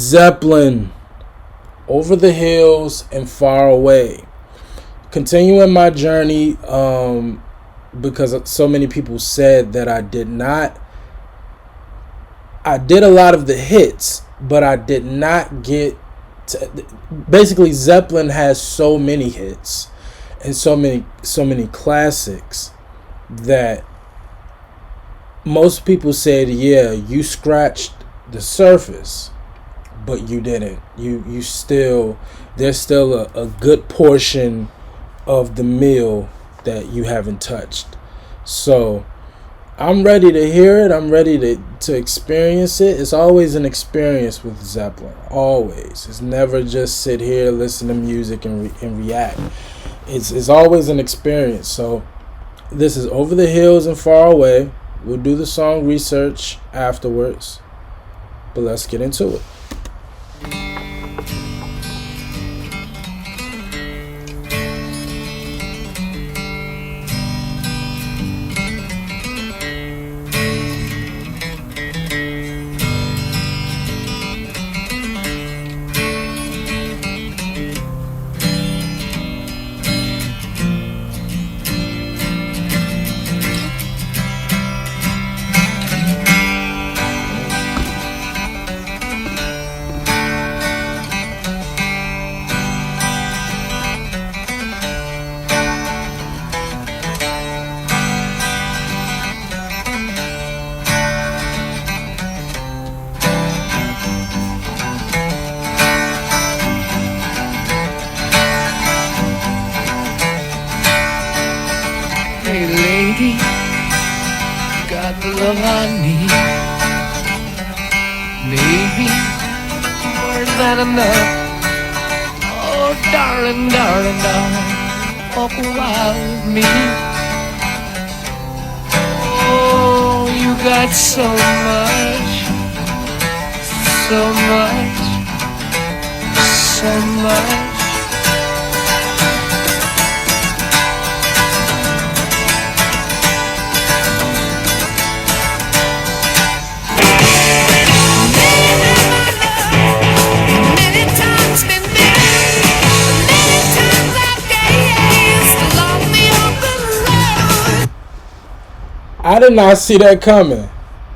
Zeppelin, Over the Hills and Far Away. Continuing my journey, because so many people said that I did a lot of the hits, but I did not get to, basically Zeppelin has so many hits and so many classics that most people said, yeah, you scratched the surface, but you didn't. You still, there's still a good portion of the meal that you haven't touched. So I'm ready to hear it. I'm ready to experience it. It's always an experience with Zeppelin. Always. It's never just sit here, listen to music, and react. It's always an experience. So this is Over the Hills and Far Away. We'll do the song research afterwards. But let's get into it. Hey lady, got the love I need. Maybe more than enough. Oh darling, darling, darling, walk a while with me. Oh, you got so much, so much, so much. I did not see that coming.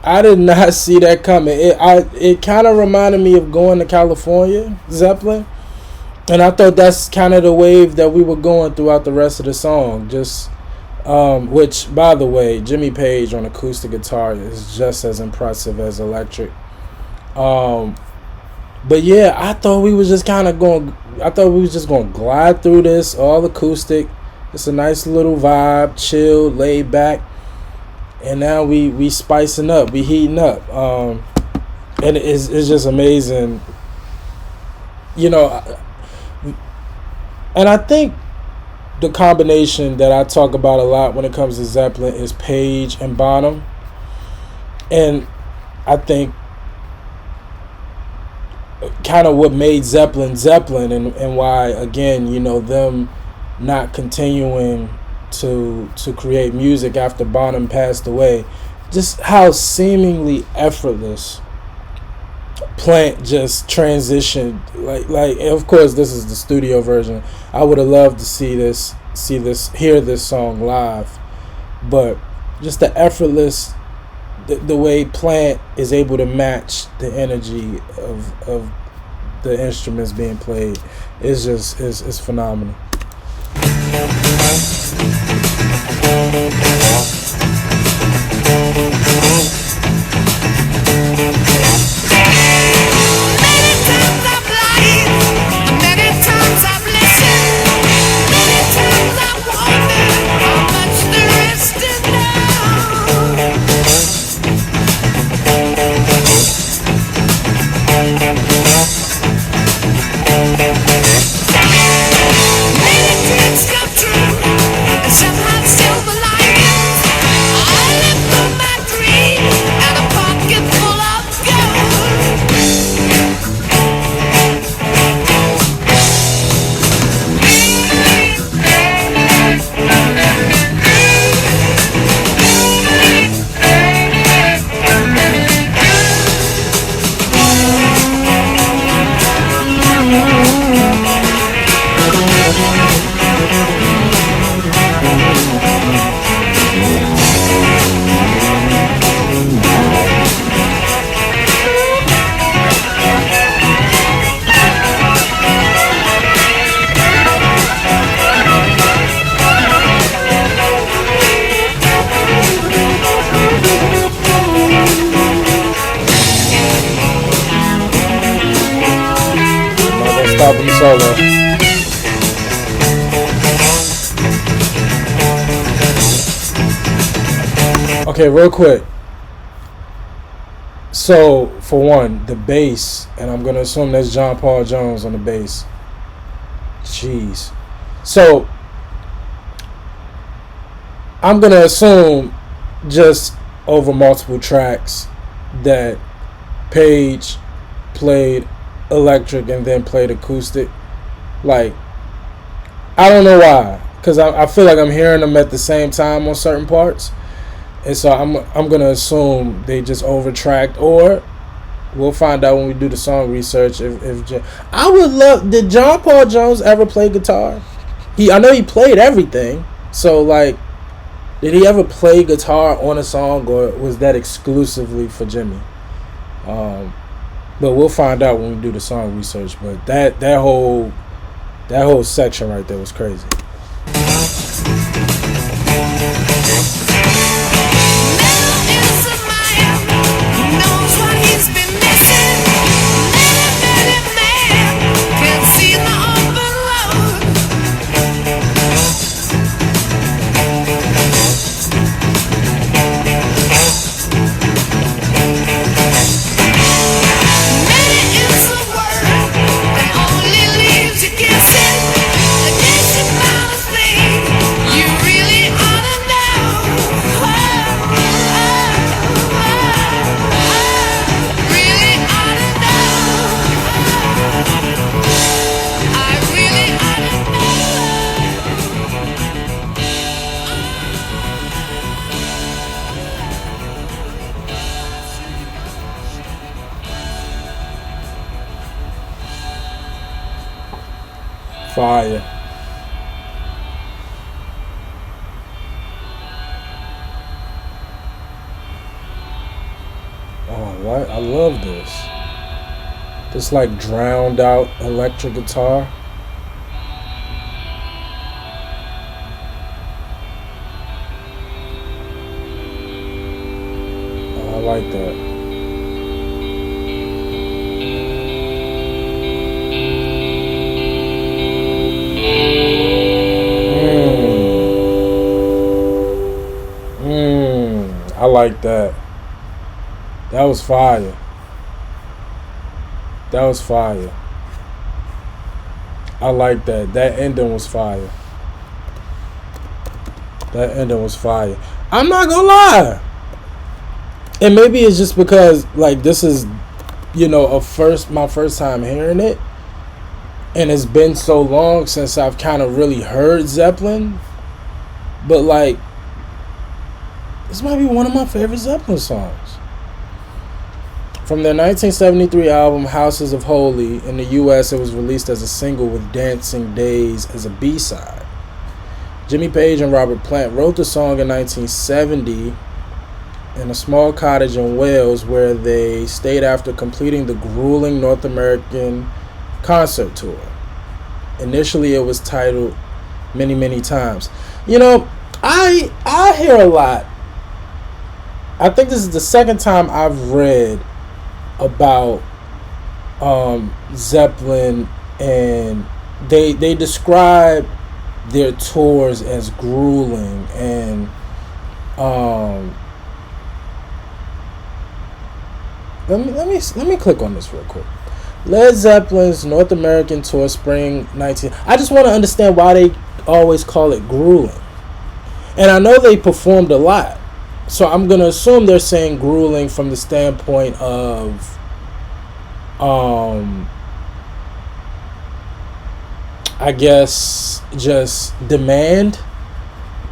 It kind of reminded me of Going to California, Zeppelin. And I thought that's kind of the wave that we were going throughout the rest of the song. Just, which, by the way, Jimmy Page on acoustic guitar is just as impressive as electric. But yeah, I thought we was just going to glide through this, all acoustic. It's a nice little vibe, chilled, laid back. And now we spicing up, we heating up, and it's just amazing, you know. And I think the combination that I talk about a lot when it comes to Zeppelin is Page and Bonham, and I think kind of what made Zeppelin, and why, again, you know, them not continuing to create music after Bonham passed away, just how seemingly effortless Plant just transitioned. Like of course this is the studio version. I would have loved to hear this song live, but just the effortless, the way Plant is able to match the energy of the instruments being played is phenomenal. album solo. Okay, real quick. So, for one, the bass, and I'm going to assume that's John Paul Jones on the bass. Jeez. So, I'm going to assume just over multiple tracks that Page played electric and then played acoustic. Like, I don't know why. Because I feel like I'm hearing them at the same time on certain parts. And so I'm gonna assume they just overtracked, or we'll find out when we do the song research. I would love. Did John Paul Jones ever play guitar? I know he played everything. So like, did he ever play guitar on a song, or was that exclusively for Jimmy? But we'll find out when we do the song research. But that whole section right there was crazy. Fire. Oh, what? I love this. This like drowned out electric guitar. Oh, I like that. I like that. That was fire. That was fire. I like that. That ending was fire. That ending was fire. I'm not gonna lie. And maybe it's just because like this is, my first time hearing it. And it's been so long since I've kind of really heard Zeppelin. But like, this might be one of my favorite Zeppelin songs. From their 1973 album Houses of Holy, in the US it was released as a single with Dancing Days as a B-side. Jimmy Page and Robert Plant wrote the song in 1970 in a small cottage in Wales where they stayed after completing the grueling North American concert tour. Initially it was titled Many, Many Times. I hear a lot. I think this is the second time I've read about Zeppelin, and they describe their tours as grueling, and let me click on this real quick. Led Zeppelin's North American tour, spring 19. I just want to understand why they always call it grueling, and I know they performed a lot. So I'm going to assume they're saying grueling from the standpoint of I guess just demand,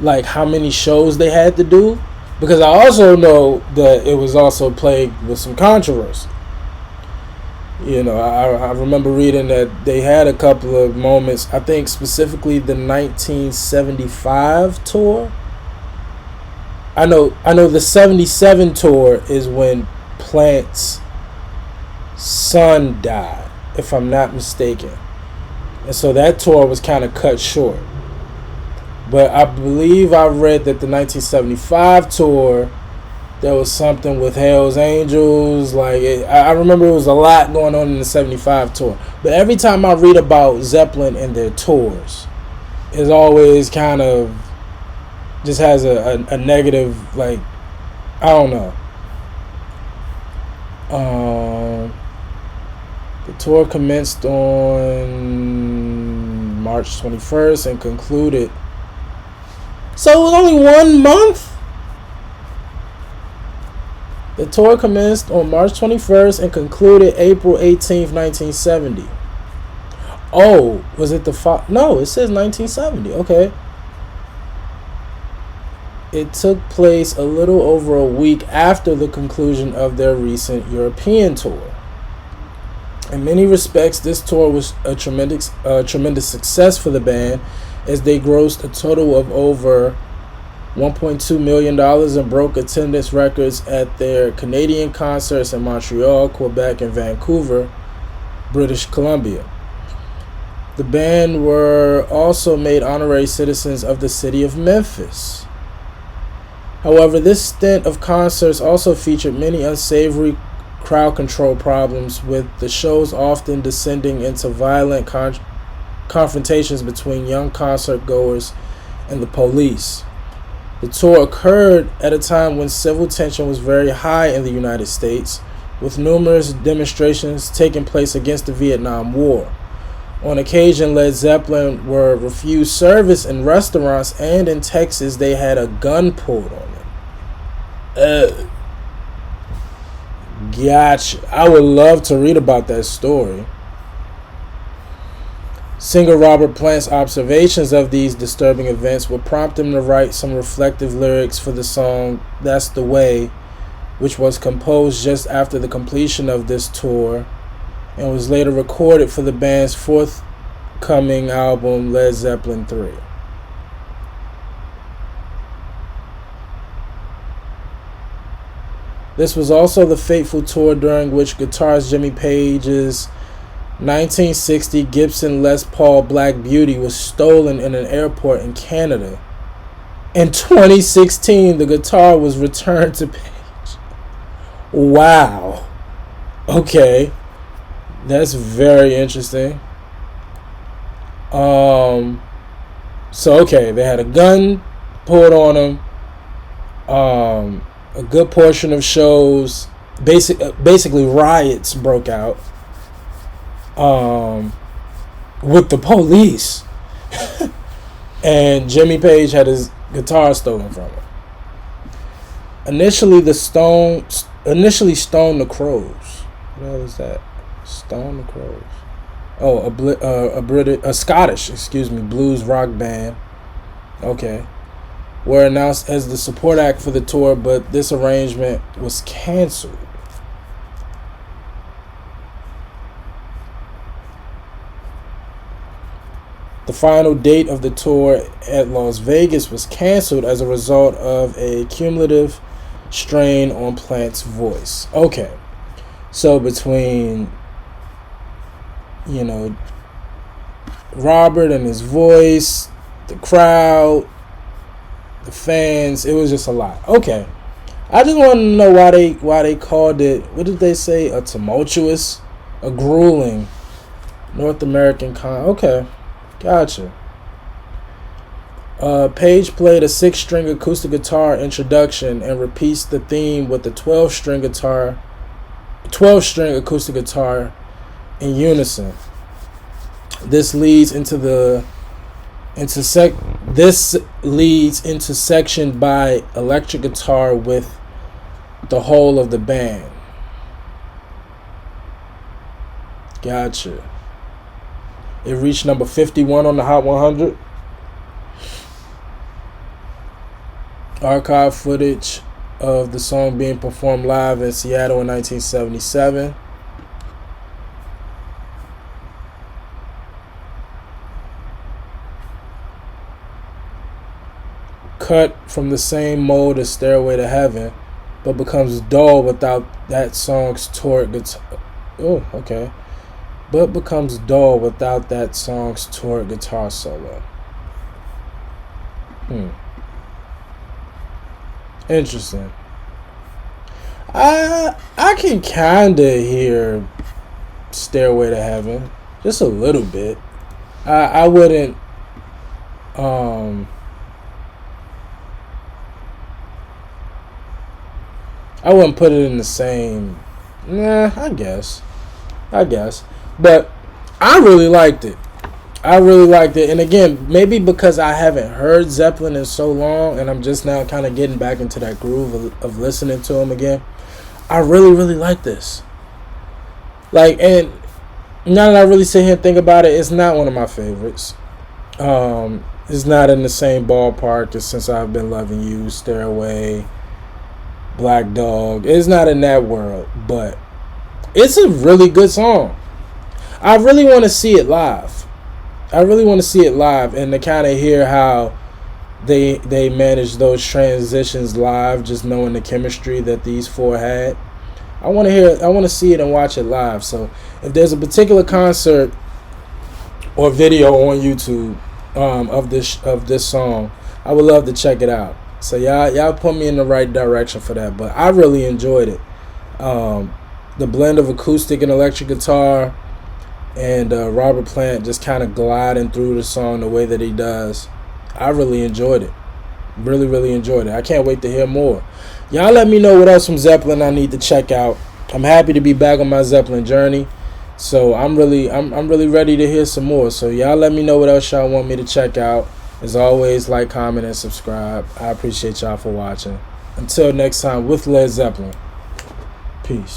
like how many shows they had to do, because I also know that it was also plagued with some controversy. I remember reading that they had a couple of moments, I think specifically the 1975 tour. I know the 77 tour is when Plant's son died, if I'm not mistaken. And so that tour was kind of cut short. But I believe I read that the 1975 tour, There was something with Hell's Angels. I remember it was a lot going on in the 75 tour. But every time I read about Zeppelin and their tours, it's always kind of just has a negative, I don't know. The tour commenced on March 21st and concluded. So it was only 1 month? The tour commenced on March 21st and concluded April 18th, 1970. Oh, was it No, it says 1970. Okay. It took place a little over a week after the conclusion of their recent European tour. In many respects, this tour was a tremendous success for the band, as they grossed a total of over $1.2 million and broke attendance records at their Canadian concerts in Montreal, Quebec, and Vancouver, British Columbia. The band were also made honorary citizens of the city of Memphis. However, this stint of concerts also featured many unsavory crowd control problems, with the shows often descending into violent confrontations between young concert goers and the police. The tour occurred at a time when civil tension was very high in the United States, with numerous demonstrations taking place against the Vietnam War. On occasion, Led Zeppelin were refused service in restaurants, and in Texas they had a gun pulled on them. Gotcha. I would love to read about that story. Singer Robert Plant's observations of these disturbing events would prompt him to write some reflective lyrics for the song That's the Way, which was composed just after the completion of this tour and was later recorded for the band's forthcoming album Led Zeppelin 3. This was also the fateful tour during which guitarist Jimmy Page's 1960 Gibson Les Paul Black Beauty was stolen in an airport in Canada. In 2016, the guitar was returned to Page. Wow. Okay. That's very interesting. So okay, they had a gun pulled on them. A good portion of shows, basically riots broke out with the police. And Jimmy Page had his guitar stolen from him. Initially Stone the Crows. What the hell is that? Stone the Crows. Oh, a Scottish, blues rock band. Okay. Were announced as the support act for the tour, but this arrangement was canceled. The final date of the tour at Las Vegas was canceled as a result of a cumulative strain on Plant's voice. Okay. So between, Robert and his voice, the crowd, the fans, it was just a lot. Okay. I just want to know why they called it, what did they say? A grueling North American Okay. Gotcha. Page played a 6-string acoustic guitar introduction and repeats the theme with the 12-string acoustic guitar in unison. This leads into section by electric guitar with the whole of the band. Gotcha. It reached number 51 on the Hot 100. Archive footage of the song being performed live in Seattle in 1977. Cut from the same mode as Stairway to Heaven, but becomes dull without that song's torque guitar. Oh, okay. But becomes dull without that song's torque guitar solo. Interesting. I can kinda hear Stairway to Heaven, just a little bit. I wouldn't um I wouldn't put it in the same. Nah, I guess, but I really liked it. I really liked it, and again, maybe because I haven't heard Zeppelin in so long, and I'm just now kind of getting back into that groove of listening to him again. I really, really like this. Like, and now that I really sit here and think about it, it's not one of my favorites. It's not in the same ballpark as Since I've Been Loving You, Stairway, Black Dog. It's not in that world, but it's a really good song. I really want to see it live. I really want to see it live and to kind of hear how they manage those transitions live, just knowing the chemistry that these four had. I want to hear. I want to see it and watch it live. So if there's a particular concert or video on YouTube of this song, I would love to check it out. So y'all put me in the right direction for that. But I really enjoyed it. The blend of acoustic and electric guitar, and Robert Plant just kind of gliding through the song the way that he does. I really enjoyed it. Really, really enjoyed it. I can't wait to hear more. Y'all let me know what else from Zeppelin I need to check out. I'm happy to be back on my Zeppelin journey. So I'm really ready to hear some more. So y'all let me know what else y'all want me to check out. As always, like, comment, and subscribe. I appreciate y'all for watching. Until next time with Led Zeppelin. Peace.